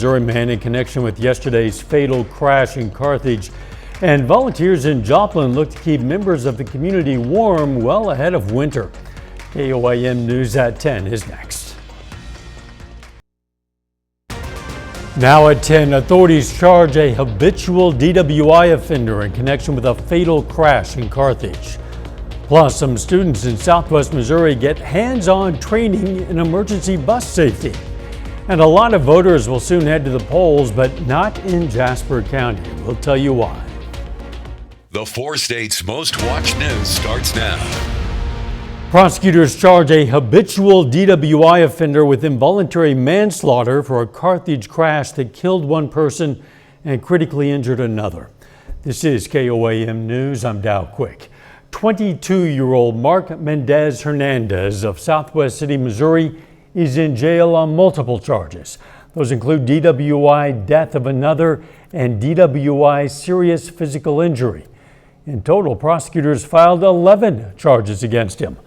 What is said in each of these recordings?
Missouri man in connection with yesterday's fatal crash in Carthage. And volunteers in Joplin look to keep members of the community warm well ahead of winter. KOAM News at 10 is next. Now at 10, authorities charge a habitual DWI offender in connection with a fatal crash in Carthage. Plus, some students in Southwest Missouri get hands-on training in emergency bus safety. And a lot of voters will soon head to the polls, but not in Jasper County. We'll tell you why. The 4 states' most watched news starts now. Prosecutors charge a habitual DWI offender with involuntary manslaughter for a Carthage crash that killed one person and critically injured another. This is KOAM News. I'm Dow Quick. 22-year-old Mark Mendez Hernandez of Southwest City, Missouri, is in jail on multiple charges. Those include DWI, death of another, and DWI, serious physical injury. In total, prosecutors filed 11 charges against him.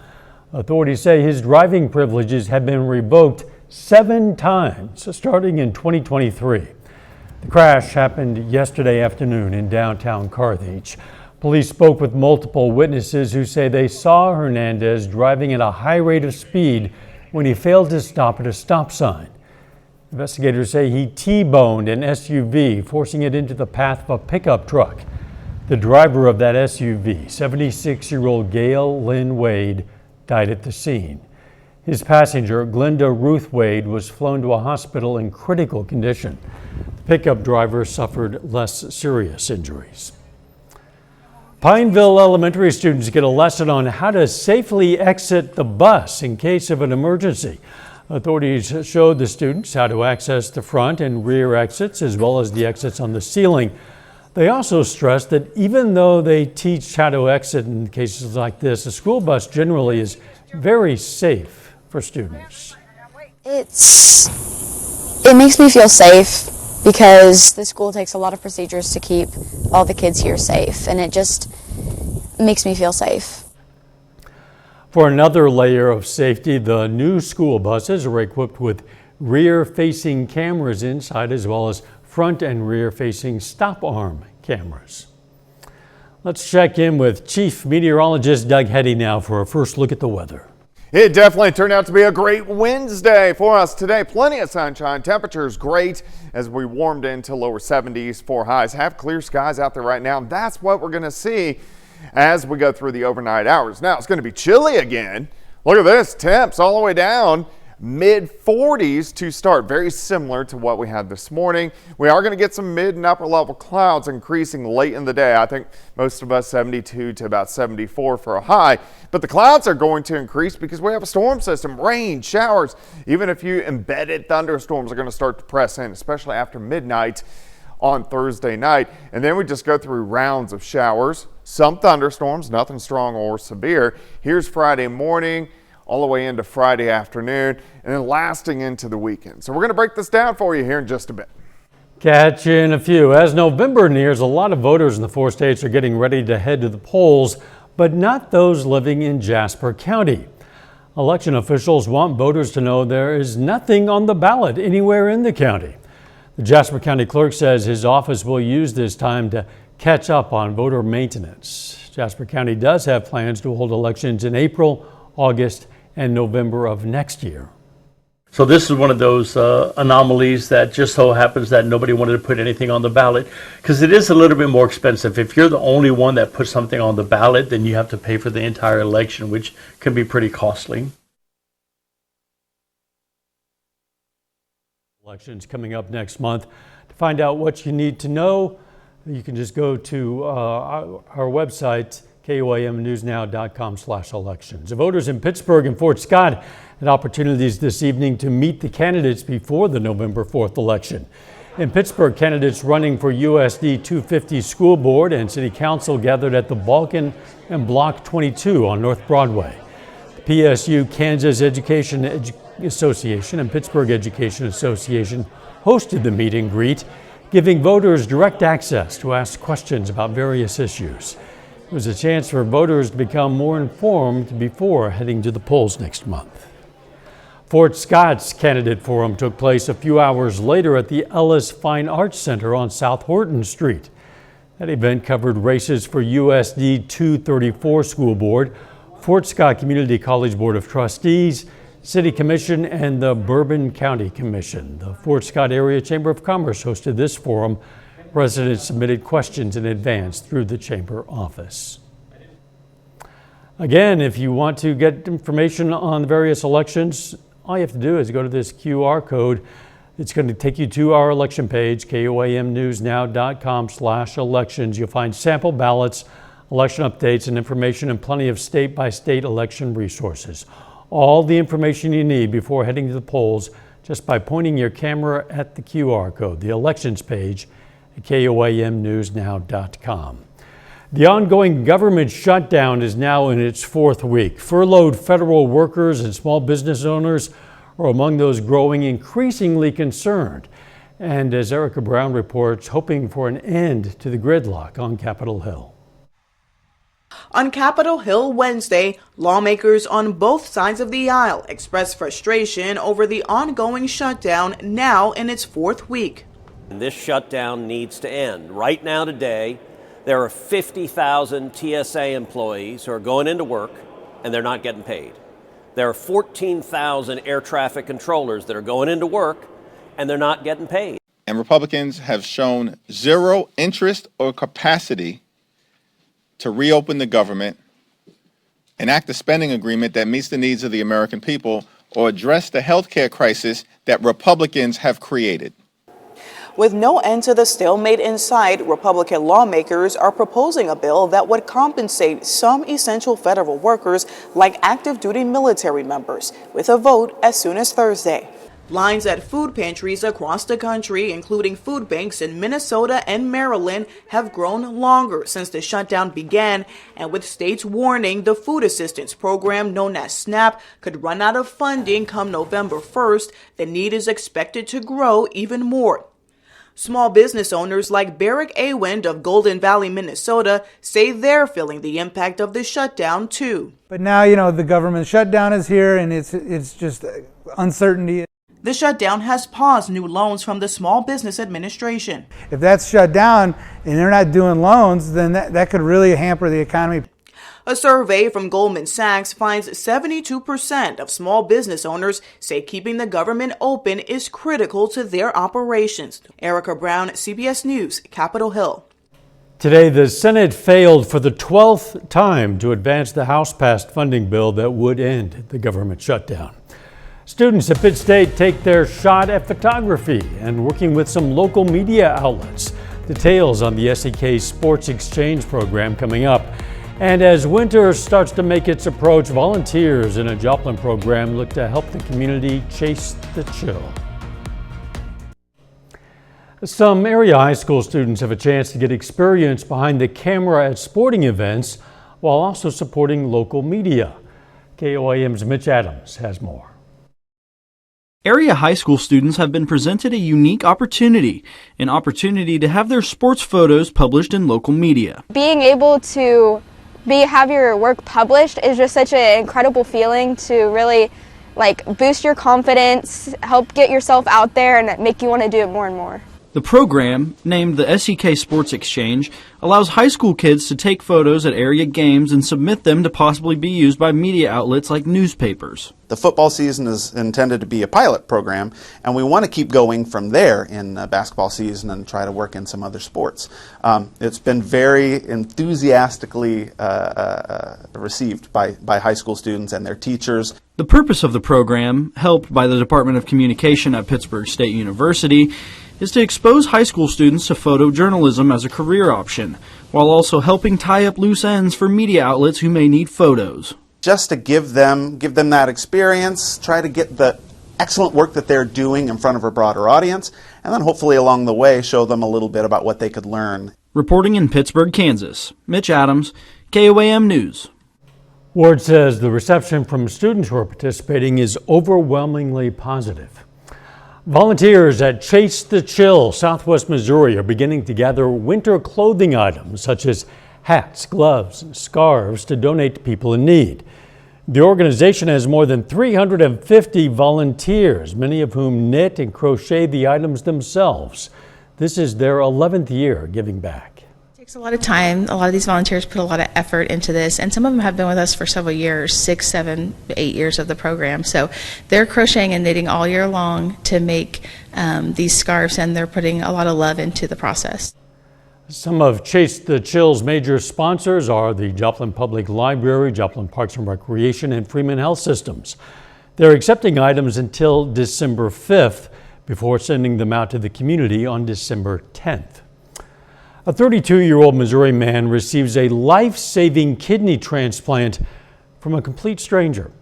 Authorities say his driving privileges have been revoked 7 times starting in 2023. The crash happened yesterday afternoon in downtown Carthage. Police spoke with multiple witnesses who say they saw Hernandez driving at a high rate of speed when he failed to stop at a stop sign. Investigators say he T-boned an SUV, forcing it into the path of a pickup truck. The driver of that SUV, 76-year-old Gail Lynn Wade, died at the scene. His passenger, Glenda Ruth Wade, was flown to a hospital in critical condition. The pickup driver suffered less serious injuries. Pineville Elementary students get a lesson on how to safely exit the bus in case of an emergency. Authorities showed the students how to access the front and rear exits as well as the exits on the ceiling. They also stressed that even though they teach how to exit in cases like this, a school bus generally is very safe for students. It makes me feel safe because the school takes a lot of procedures to keep all the kids here safe, and it just makes me feel safe. For another layer of safety, the new school buses are equipped with rear-facing cameras inside as well as front and rear-facing stop-arm cameras. Let's check in with Chief Meteorologist Doug Heddy now for a first look at the weather. It definitely turned out to be a great Wednesday for us today. Plenty of sunshine. Temperatures great as we warmed into lower 70s for highs. Have clear skies out there right now. That's what we're going to see as we go through the overnight hours. Now it's going to be chilly again. Look at this. Temps all the way down. Mid-40s to start, very similar to what we had this morning. We are going to get some mid and upper level clouds increasing late in the day. I think most of us 72 to about 74 for a high, but the clouds are going to increase because we have a storm system. Rain, showers, even a few embedded thunderstorms are going to start to press in, especially after midnight on Thursday night. And then we just go through rounds of showers, some thunderstorms, nothing strong or severe. Here's Friday morning, all the way into Friday afternoon, and then lasting into the weekend. So we're going to break this down for you here in just a bit. Catch in a few. As November nears, a lot of voters in the 4 states are getting ready to head to the polls, but not those living in Jasper County. Election officials want voters to know there is nothing on the ballot anywhere in the county. The Jasper County Clerk says his office will use this time to catch up on voter maintenance. Jasper County does have plans to hold elections in April, August, and November of next year. So this is one of those anomalies that just so happens that nobody wanted to put anything on the ballot because it is a little bit more expensive. If you're the only one that puts something on the ballot, then you have to pay for the entire election, which can be pretty costly. Elections coming up next month. To find out what you need to know, you can just go to our website, KOAMnewsnow.com/elections. Voters in Pittsburgh and Fort Scott had opportunities this evening to meet the candidates before the November 4th election. In Pittsburgh, candidates running for USD 250 School Board and City Council gathered at the Balkan and Block 22 on North Broadway. The PSU Kansas Education Association and Pittsburgh Education Association hosted the meet and greet, giving voters direct access to ask questions about various issues. It was a chance for voters to become more informed before heading to the polls next month. Fort Scott's candidate forum took place a few hours later at the Ellis Fine Arts Center on South Horton Street. That event covered races for USD 234 School Board, Fort Scott Community College Board of Trustees, City Commission, and the Bourbon County Commission. The Fort Scott Area Chamber of Commerce hosted this forum. Residents submitted questions in advance through the Chamber office. Again, if you want to get information on the various elections, all you have to do is go to this QR code. It's going to take you to our election page, koamnewsnow.com/elections. You'll find sample ballots, election updates, and information, and plenty of state-by-state election resources. All the information you need before heading to the polls just by pointing your camera at the QR code, the elections page at koamnewsnow.com. The ongoing government shutdown is now in its fourth week. Furloughed federal workers and small business owners are among those growing increasingly concerned. And as Erica Brown reports, hoping for an end to the gridlock on Capitol Hill. On Capitol Hill Wednesday, lawmakers on both sides of the aisle expressed frustration over the ongoing shutdown now in its fourth week. This shutdown needs to end. Right now today, there are 50,000 TSA employees who are going into work and they're not getting paid. There are 14,000 air traffic controllers that are going into work and they're not getting paid. And Republicans have shown zero interest or capacity to reopen the government, enact a spending agreement that meets the needs of the American people, or address the health care crisis that Republicans have created. With no end to the stalemate in sight, Republican lawmakers are proposing a bill that would compensate some essential federal workers like active duty military members, with a vote as soon as Thursday. Lines at food pantries across the country, including food banks in Minnesota and Maryland, have grown longer since the shutdown began, and with states warning the food assistance program known as SNAP could run out of funding come November 1st, the need is expected to grow even more. Small business owners like Barrick Awind of Golden Valley, Minnesota, say they're feeling the impact of the shutdown too. But now, the government shutdown is here, and it's just uncertainty. The shutdown has paused new loans from the Small Business Administration. If that's shut down and they're not doing loans, then that could really hamper the economy. A survey from Goldman Sachs finds 72% of small business owners say keeping the government open is critical to their operations. Erica Brown, CBS News, Capitol Hill. Today, the Senate failed for the 12th time to advance the House-passed funding bill that would end the government shutdown. Students at Pitt State take their shot at photography and working with some local media outlets. Details on the SEK Sports Exchange program coming up. And as winter starts to make its approach, volunteers in a Joplin program look to help the community chase the chill. Some area high school students have a chance to get experience behind the camera at sporting events while also supporting local media. KOAM's Mitch Adams has more. Area high school students have been presented a unique opportunity, an opportunity to have their sports photos published in local media. Being able to have your work published is just such an incredible feeling to really boost your confidence, help get yourself out there, and make you want to do it more and more. The program, named the SEK Sports Exchange, allows high school kids to take photos at area games and submit them to possibly be used by media outlets like newspapers. The football season is intended to be a pilot program, and we want to keep going from there in basketball season and try to work in some other sports. It's been very enthusiastically received by high school students and their teachers. The purpose of the program, helped by the Department of Communication at Pittsburgh State University, is to expose high school students to photojournalism as a career option, while also helping tie up loose ends for media outlets who may need photos. Just to give them that experience, try to get the excellent work that they're doing in front of a broader audience, and then hopefully along the way show them a little bit about what they could learn. Reporting in Pittsburgh, Kansas, Mitch Adams, KOAM News. Ward says the reception from students who are participating is overwhelmingly positive. Volunteers at Chase the Chill, Southwest Missouri, are beginning to gather winter clothing items such as hats, gloves, and scarves to donate to people in need. The organization has more than 350 volunteers, many of whom knit and crochet the items themselves. This is their 11th year giving back. It takes a lot of time. A lot of these volunteers put a lot of effort into this, and some of them have been with us for several years, 6, 7, 8 years of the program. So they're crocheting and knitting all year long to make these scarves, and they're putting a lot of love into the process. Some of Chase the Chill's major sponsors are the Joplin Public Library, Joplin Parks and Recreation, and Freeman Health Systems. They're accepting items until December 5th before sending them out to the community on December 10th. A 32-year-old Missouri man receives a life-saving kidney transplant from a complete stranger.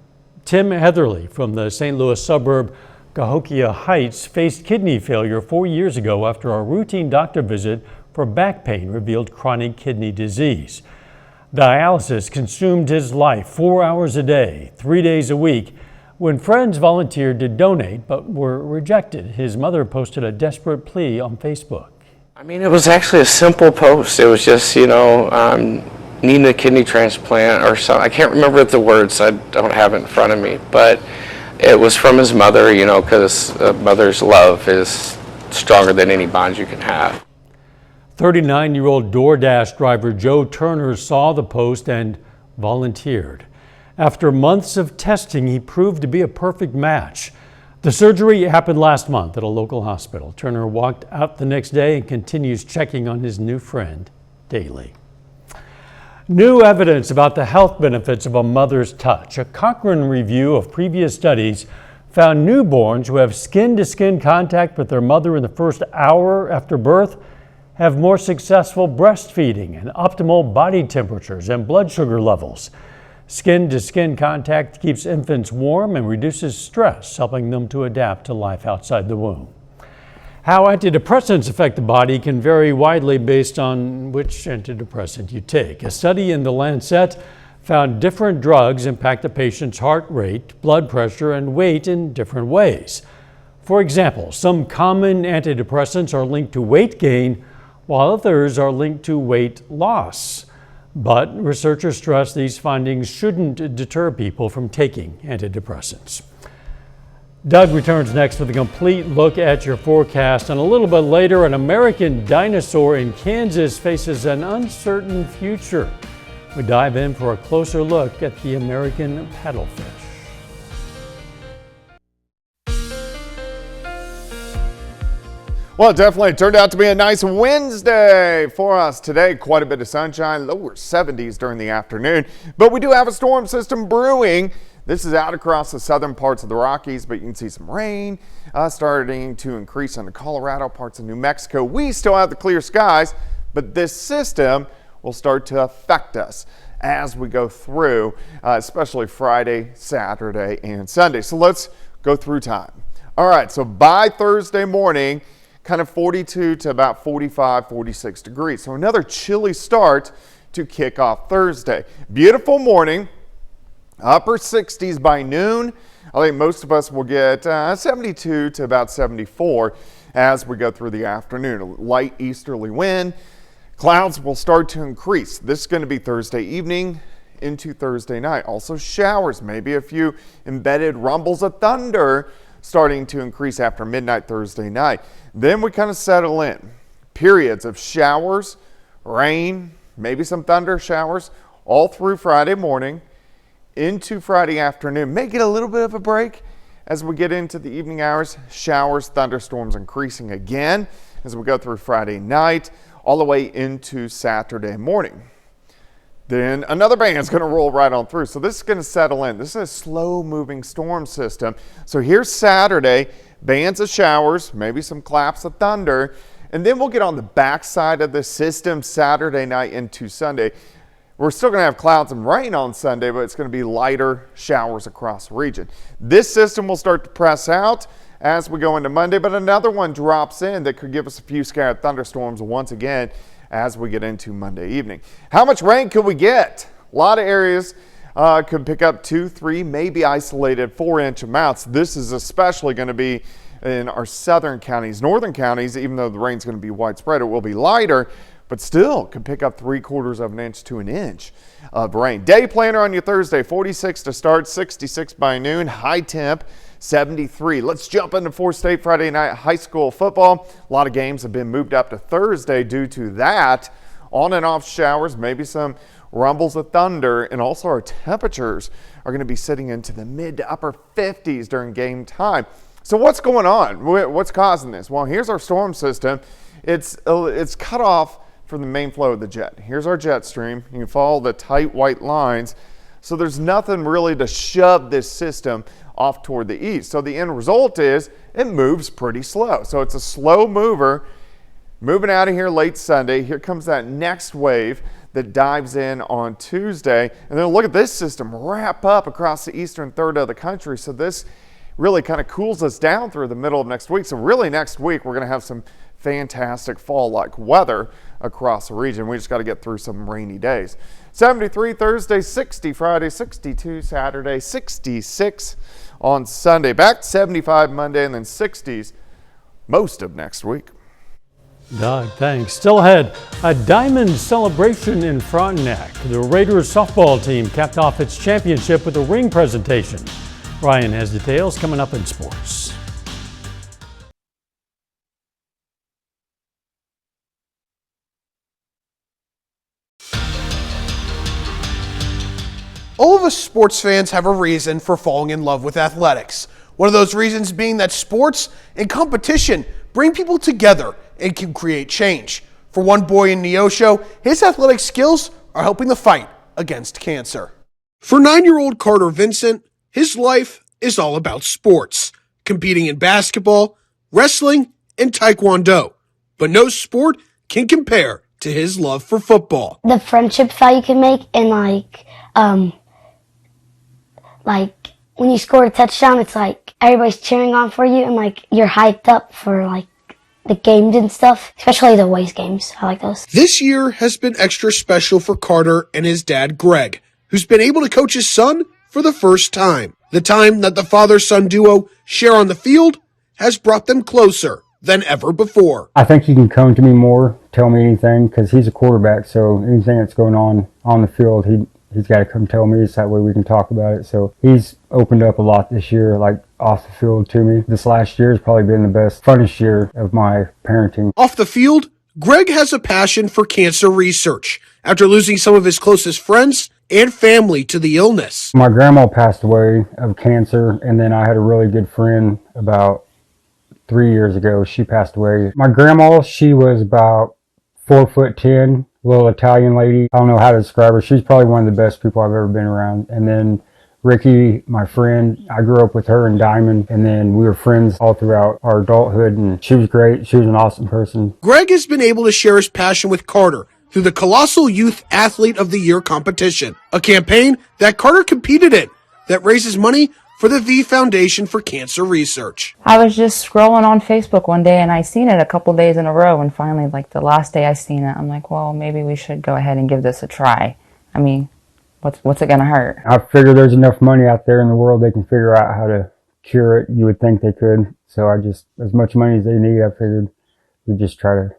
Tim Heatherly from the St. Louis suburb Cahokia Heights faced kidney failure 4 years ago after a routine doctor visit for back pain revealed chronic kidney disease. Dialysis consumed his life 4 hours a day, 3 days a week. When friends volunteered to donate but were rejected, his mother posted a desperate plea on Facebook. I mean, it was actually a simple post. It was just, needing a kidney transplant or something. I can't remember the words. I don't have it in front of me. But it was from his mother, because a mother's love is stronger than any bond you can have. 39-year-old DoorDash driver Joe Turner saw the post and volunteered. After months of testing, he proved to be a perfect match. The surgery happened last month at a local hospital. Turner walked out the next day and continues checking on his new friend daily. New evidence about the health benefits of a mother's touch. A Cochrane review of previous studies found newborns who have skin-to-skin contact with their mother in the first hour after birth have more successful breastfeeding and optimal body temperatures and blood sugar levels. Skin-to-skin contact keeps infants warm and reduces stress, helping them to adapt to life outside the womb. How antidepressants affect the body can vary widely based on which antidepressant you take. A study in The Lancet found different drugs impact a patient's heart rate, blood pressure, and weight in different ways. For example, some common antidepressants are linked to weight gain, while others are linked to weight loss. But researchers stress these findings shouldn't deter people from taking antidepressants. Doug returns next with a complete look at your forecast, and a little bit later, an American dinosaur in Kansas faces an uncertain future. We dive in for a closer look at the American paddlefish. Well, it definitely turned out to be a nice Wednesday for us today. Quite a bit of sunshine, lower 70s during the afternoon. But we do have a storm system brewing. This is out across the southern parts of the Rockies, but you can see some rain starting to increase into Colorado, parts of New Mexico. We still have the clear skies, but this system will start to affect us as we go through, especially Friday, Saturday, and Sunday. So let's go through time. All right, so by Thursday morning, kind of 42 to about 45, 46 degrees. So another chilly start to kick off Thursday. Beautiful morning, upper 60s by noon. I think most of us will get 72 to about 74 as we go through the afternoon. A light easterly wind. Clouds will start to increase. This is going to be Thursday evening into Thursday night. Also showers, maybe a few embedded rumbles of thunder starting to increase after midnight Thursday night. Then we kind of settle in. Periods of showers, rain, maybe some thunder showers all through Friday morning into Friday afternoon. May get a little bit of a break as we get into the evening hours. Showers, thunderstorms increasing again as we go through Friday night all the way into Saturday morning. Then another band is going to roll right on through. So this is going to settle in. This is a slow moving storm system. So here's Saturday, bands of showers, maybe some claps of thunder. And then we'll get on the backside of the system Saturday night into Sunday. We're still going to have clouds and rain on Sunday, but it's going to be lighter showers across the region. This system will start to press out as we go into Monday, but another one drops in that could give us a few scattered thunderstorms once again as we get into Monday evening. How much rain could we get? A lot of areas could pick up 2, 3, maybe isolated 4-inch amounts. This is especially going to be in our southern counties. Northern counties, even though the rain's going to be widespread, it will be lighter, but still could pick up 3/4 of an inch to an inch of rain. Day planner on your Thursday, 46 to start, 66 by noon, high temp 73. Let's jump into 4-state Friday night high school football. A lot of games have been moved up to Thursday due to that. On and off showers, maybe some rumbles of thunder, and also our temperatures are going to be sitting into the mid to upper 50s during game time. So what's going on? What's causing this? Well, here's our storm system. It's cut off from the main flow of the jet. Here's our jet stream. You can follow the tight white lines. So there's nothing really to shove this system off toward the east. So the end result is it moves pretty slow. So it's a slow mover moving out of here late Sunday. Here comes that next wave that dives in on Tuesday. And then look at this system wrap up across the eastern third of the country. So this really kind of cools us down through the middle of next week. So really next week we're going to have some fantastic fall-like weather across the region. We just got to get through some rainy days. 73 Thursday, 60 Friday, 62 Saturday, 66 on Sunday. Back to 75 Monday, and then 60s most of next week. Doug, thanks. Still ahead, a diamond celebration in Frontenac. The Raiders softball team capped off its championship with a ring presentation. Ryan has details coming up in sports. All of us sports fans have a reason for falling in love with athletics. One of those reasons being that sports and competition bring people together and can create change. For one boy in Neosho, his athletic skills are helping the fight against cancer. For 9-year-old Carter Vincent, his life is all about sports, competing in basketball, wrestling, and taekwondo. But no sport can compare to his love for football. The friendships that you can make, and like when you score a touchdown, it's like everybody's cheering on for you, and like you're hyped up for like the games and stuff, especially the Waze games. I like those. This year has been extra special for Carter and his dad, Greg, who's been able to coach his son for the first time. The time that the father-son duo share on the field has brought them closer than ever before. I think he can come to me more, tell me anything, because he's a quarterback, so anything that's going on the field, he's got to come tell me, so that way we can talk about it. So he's opened up a lot this year, like off the field to me. This last year has probably been the best, funnest year of my parenting. Off the field, Greg has a passion for cancer research after losing some of his closest friends and family to the illness. My grandma passed away of cancer, and then I had a really good friend about 3 years ago. She passed away. My grandma, she was about 4'10", little Italian lady. I don't know how to describe her. She's probably one of the best people I've ever been around. And then Ricky, my friend, I grew up with her in Diamond, and then we were friends all throughout our adulthood, and she was great. She was an awesome person. Greg has been able to share his passion with Carter through the Colossal Youth Athlete of the Year competition, a campaign that Carter competed in that raises money for the V Foundation for Cancer Research. I was just scrolling on Facebook one day and I seen it a couple days in a row, and finally, like the last day I seen it, I'm like, well, maybe we should go ahead and give this a try. I mean, what's it gonna hurt? I figure there's enough money out there in the world, they can figure out how to cure it. You would think they could. So as much money as they need, I figured we'd just try to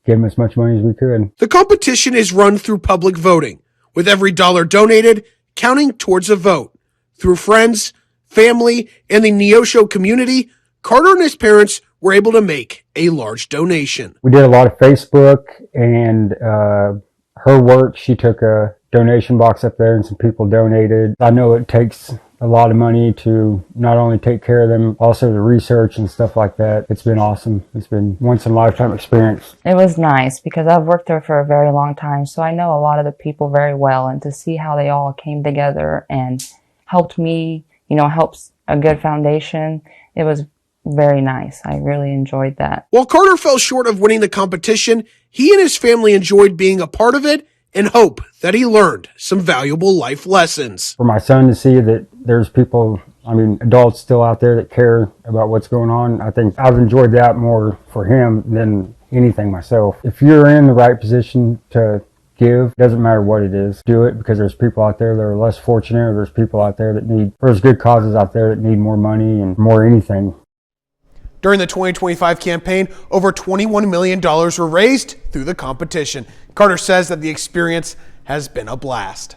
give them as much money as we could. The competition is run through public voting, with every dollar donated counting towards a vote. Through friends, family, and the Neosho community, Carter and his parents were able to make a large donation. We did a lot of Facebook, and her work, she took a donation box up there and some people donated. I know it takes a lot of money to not only take care of them, also the research and stuff like that. It's been awesome. It's been once in a lifetime experience. It was nice because I've worked there for a very long time, so I know a lot of the people very well, and to see how they all came together and helped me, helps a good foundation. It was very nice. I really enjoyed that. While Carter fell short of winning the competition, he and his family enjoyed being a part of it and hope that he learned some valuable life lessons. For my son to see that there's people, adults still out there that care about what's going on, I think I've enjoyed that more for him than anything myself. If you're in the right position to give, doesn't matter what it is, do it, because there's people out there that are less fortunate, or there's people out there that there's good causes out there that need more money and more anything. During the 2025 campaign, over $21 million were raised through the competition. Carter says that the experience has been a blast.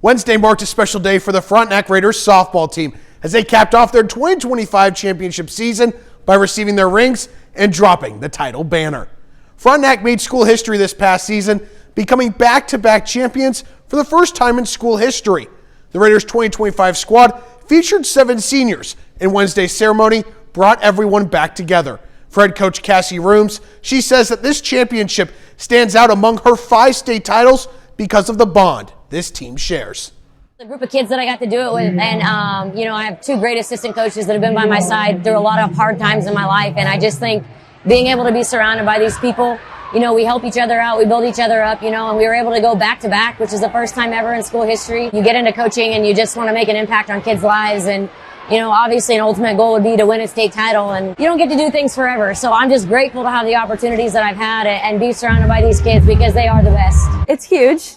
Wednesday marked a special day for the Frontenac Raiders softball team as they capped off their 2025 championship season by receiving their rings and dropping the title banner. Frontenac made school history this past season, becoming back-to-back champions for the first time in school history. The Raiders' 2025 squad featured 7 seniors, and Wednesday's ceremony brought everyone back together. For head coach Cassie Rooms, she says that this championship stands out among her 5 state titles because of the bond this team shares. The group of kids that I got to do it with, and I have 2 great assistant coaches that have been by my side through a lot of hard times in my life, and I just think being able to be surrounded by these people, we help each other out, we build each other up, and we were able to go back to back, which is the first time ever in school history. You get into coaching and you just want to make an impact on kids' lives, and obviously an ultimate goal would be to win a state title, and you don't get to do things forever. So I'm just grateful to have the opportunities that I've had and be surrounded by these kids because they are the best. It's huge.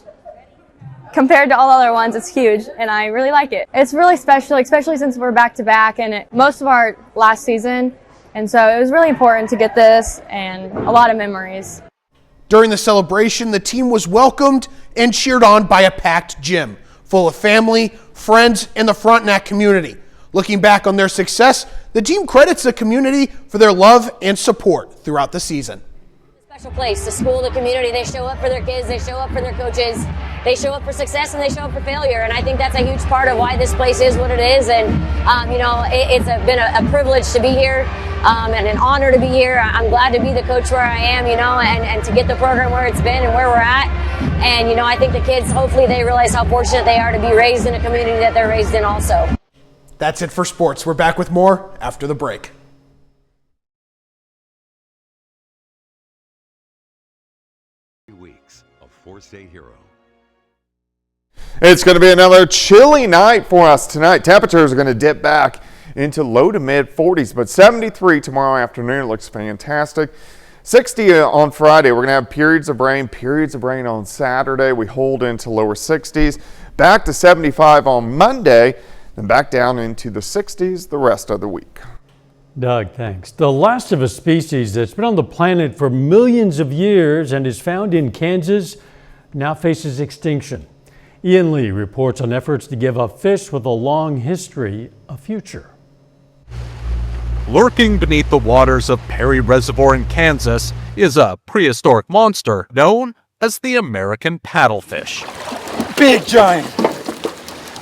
Compared to all other ones, it's huge, and I really like it. It's really special, especially since we're back-to-back, and most of our last season, and so it was really important to get this, and a lot of memories. During the celebration, the team was welcomed and cheered on by a packed gym, full of family, friends, and the Frontenac community. Looking back on their success, the team credits the community for their love and support throughout the season. Special place, the school, the community, they show up for their kids, they show up for their coaches, they show up for success, and they show up for failure. And I think that's a huge part of why this place is what it is. And, it's been a privilege to be here and an honor to be here. I'm glad to be the coach where I am, and to get the program where it's been and where we're at. And, I think the kids, hopefully they realize how fortunate they are to be raised in a community that they're raised in also. That's it for sports. We're back with more after the break. Weeks of 4-State Hero. It's going to be another chilly night for us tonight. Temperatures are going to dip back into low to mid 40s, but 73 tomorrow afternoon looks fantastic. 60 on Friday. We're going to have periods of rain on Saturday. We hold into lower 60s. Back to 75 on Monday, then back down into the 60s the rest of the week. Doug, thanks. The last of a species that's been on the planet for millions of years and is found in Kansas now faces extinction. Ian Lee reports on efforts to give a fish with a long history a future. Lurking beneath the waters of Perry Reservoir in Kansas is a prehistoric monster known as the American paddlefish. Big giant!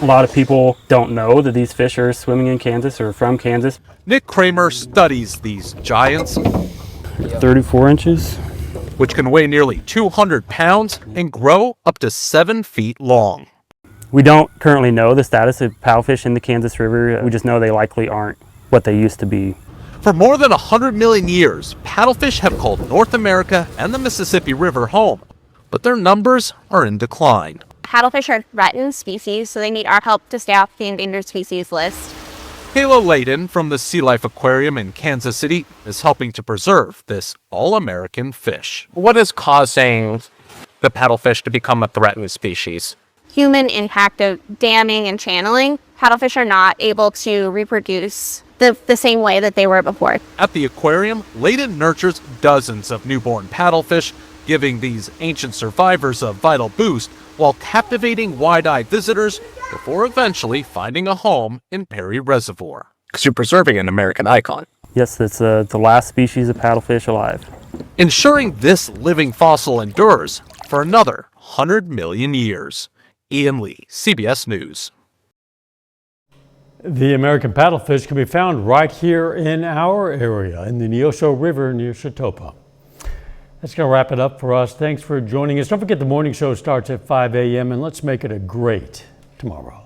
A lot of people don't know that these fish are swimming in Kansas or from Kansas. Nick Kramer studies these giants, 34 inches, which can weigh nearly 200 pounds and grow up to 7 feet long. We don't currently know the status of paddlefish in the Kansas River. We just know they likely aren't what they used to be. For more than 100 million years, paddlefish have called North America and the Mississippi River home, but their numbers are in decline. Paddlefish are a threatened species, so they need our help to stay off the endangered species list. Kayla Layden from the Sea Life Aquarium in Kansas City is helping to preserve this all-American fish. What is causing the paddlefish to become a threatened species? Human impact of damming and channeling. Paddlefish are not able to reproduce the same way that they were before. At the aquarium, Layden nurtures dozens of newborn paddlefish, giving these ancient survivors a vital boost while captivating wide-eyed visitors before eventually finding a home in Perry Reservoir. Because you're preserving an American icon. Yes, it's the last species of paddlefish alive. Ensuring this living fossil endures for another 100 million years. Ian Lee, CBS News. The American paddlefish can be found right here in our area in the Neosho River near Chetopa. That's going to wrap it up for us. Thanks for joining us. Don't forget the morning show starts at 5 a.m. and let's make it a great tomorrow.